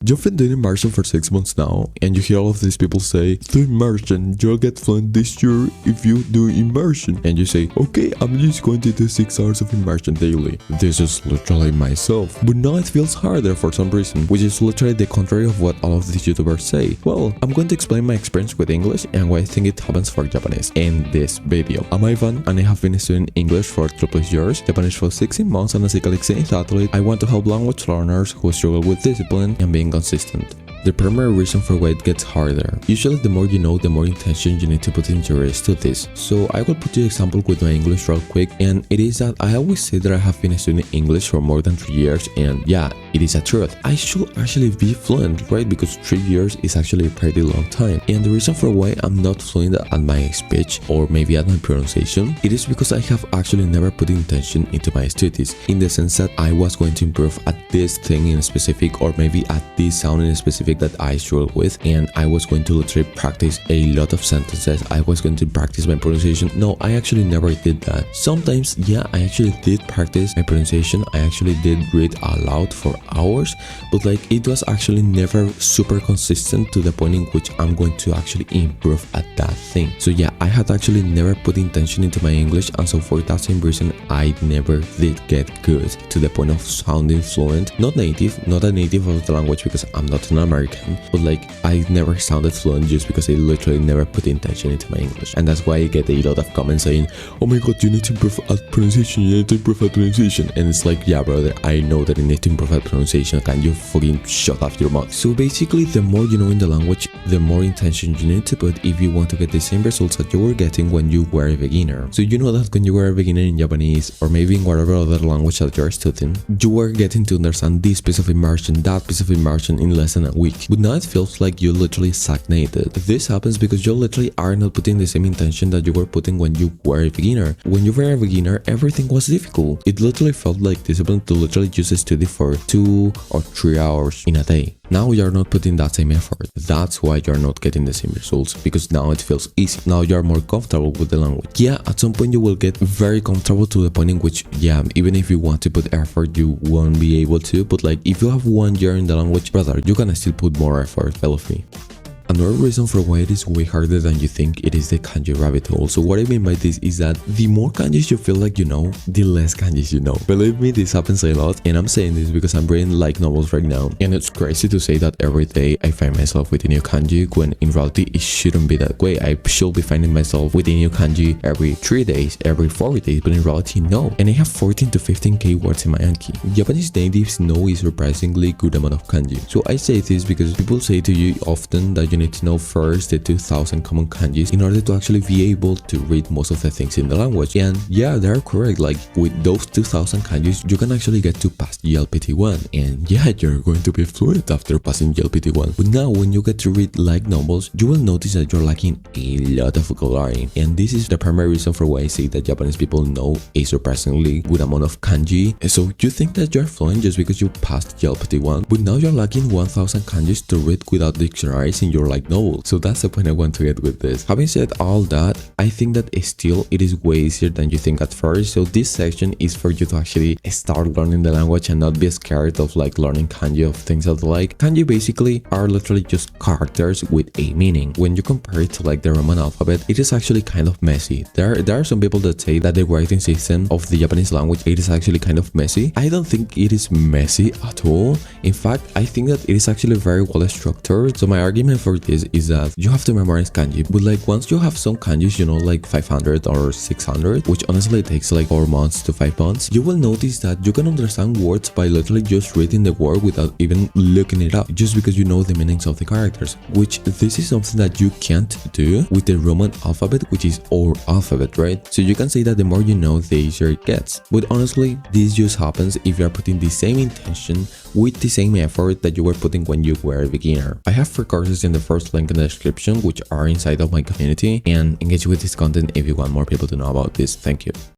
You've been doing immersion for 6 months now, and you hear all of these people say, do immersion, you'll get fluent this year if you do immersion. And you say, okay, I'm just going to do 6 hours of immersion daily. This is literally myself. But now it feels harder for some reason, which is literally the contrary of what all of these YouTubers say. Well, I'm going to explain my experience with English and why I think it happens for Japanese in this video. I'm Ivan, and I have been studying English for 3+ years, Japanese for 16 months, and as a exchange athlete, I want to help language learners who struggle with discipline and being consistent. The primary reason for why it gets harder. Usually the more you know, the more intention you need to put into your studies. So I will put you an example with my English real quick, and it is that I always say that I have been studying English for more than 3 years, and yeah, it is a truth. I should actually be fluent, right? Because 3 years is actually a pretty long time. And the reason for why I'm not fluent at my speech or maybe at my pronunciation, it is because I have actually never put intention into my studies, in the sense that I was going to improve at this thing in specific, or maybe at this sound in specific that I struggle with, and I was going to literally practice a lot of sentences. I was going to practice my pronunciation. No, I actually never did that. Sometimes, yeah, I actually did practice my pronunciation. I actually did read aloud for hours, but like it was actually never super consistent to the point in which I'm going to actually improve at that thing. So yeah, I had actually never put intention into my English, and so for that same reason, I never did get good to the point of sounding fluent. Not native, not a native of the language, because I'm not an American, but like I never sounded fluent just because I literally never put intention into my English. And that's why I get a lot of comments saying, oh my god, you need to improve at pronunciation, you need to improve at pronunciation. And it's like, yeah brother, I know that I need to improve at pronunciation, can you fucking shut off your mouth? So basically, the more you know in the language, the more intention you need to put if you want to get the same results that you were getting when you were a beginner. So you know that when you were a beginner in Japanese, or maybe in whatever other language that you're studying, you were getting to understand this piece of immersion, that piece of immersion in less than a week. But now it feels like you literally stagnated. This happens because you literally are not putting the same intention that you were putting when you were a beginner. When you were a beginner, everything was difficult. It literally felt like discipline to literally just study for 2 or 3 hours in a day. Now you're not putting that same effort. That's why you're not getting the same results, because now it feels easy. Now you're more comfortable with the language. Yeah, at some point you will get very comfortable to the point in which, yeah, even if you want to put effort, you won't be able to. But like, if you have 1 year in the language, brother, you can still put more effort, believe me. Another reason for why it is way harder than you think, it is the kanji rabbit hole. So what I mean by this is that the more kanjis you feel like you know, the less kanjis you know. Believe me, this happens a lot, and I'm saying this because I'm reading light novels right now, and it's crazy to say that every day I find myself with a new kanji, when in reality it shouldn't be that way. I should be finding myself with a new kanji every 3 days, every 4 days, but in reality no. And I have 14 to 15k words in my Anki. Japanese natives know a surprisingly good amount of kanji. So I say this because people say to you often that you need to know first the 2000 common kanjis in order to actually be able to read most of the things in the language. And yeah, they're correct. Like with those 2000 kanjis, you can actually get to pass JLPT1, and yeah, you're going to be fluent after passing JLPT1. But now when you get to read light novels, you will notice that you're lacking a lot of vocabulary, and this is the primary reason for why I say that Japanese people know a surprisingly good amount of kanji. So you think that you're fluent just because you passed JLPT1, but now you're lacking 1000 kanjis to read without dictionaries in your light novel. So that's the point I want to get with this. Having said all that, I think that still it is way easier than you think at first. So this section is for you to actually start learning the language and not be scared of like learning kanji of things that like. Kanji basically are literally just characters with a meaning. When you compare it to like the Roman alphabet, it is actually kind of messy. There are some people that say that the writing system of the Japanese language, it is actually kind of messy. I don't think it is messy at all. In fact, I think that it is actually very well structured. So my argument for this is that you have to memorize kanji, but like once you have some kanjis, you know, like 500 or 600, which honestly takes like 4 months to 5 months, you will notice that you can understand words by literally just reading the word without even looking it up, just because you know the meanings of the characters, which this is something that you can't do with the Roman alphabet, which is our alphabet, right? So you can say that the more you know, the easier it gets. But honestly, this just happens if you are putting the same intention with the same effort that you were putting when you were a beginner. I have 4 courses in the first link in the description, which are inside of my community, and engage with this content if you want more people to know about this. Thank you.